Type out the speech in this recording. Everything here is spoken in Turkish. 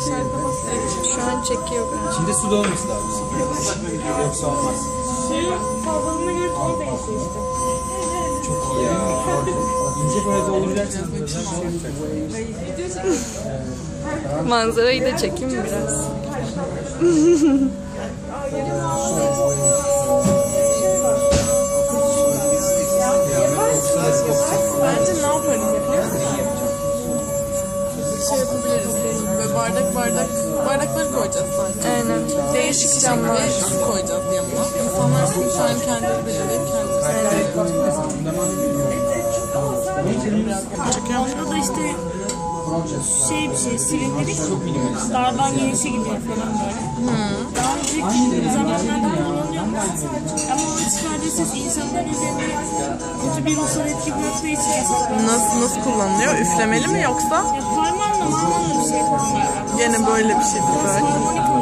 Şu an çekiyor galiba. İçinde su da olması lazım. Yoksa olmaz. Suyun fazlalığına göre ton değişiyor işte. Çok iyi ya. İnce böyle dolduracaksınız. Manzarayı da çekeyim mi biraz? Bence ne yaparız yapıyoruz? Şey yapabiliriz. Böyle bardakları koyacağız sadece. Aynen. Değişik camlar. Su koyacağız yanına. İnsanlar şu an kendileri belirleyip kendileri. Onda da işte bir şey silindirik dardan genişe gidiyor falan böyle. Daha önceki zamanlardan kullanıyormuş. Ama o çıkardıysanız insanların üzerinde kötü bir ruhsal etki bıraktığı için yasaklanıyor. Nasıl kullanılıyor? Üflemeli mi yoksa? Ya parmağınla bir şey kullanıyor. Gene böyle bir şey mi böyle? Harmonik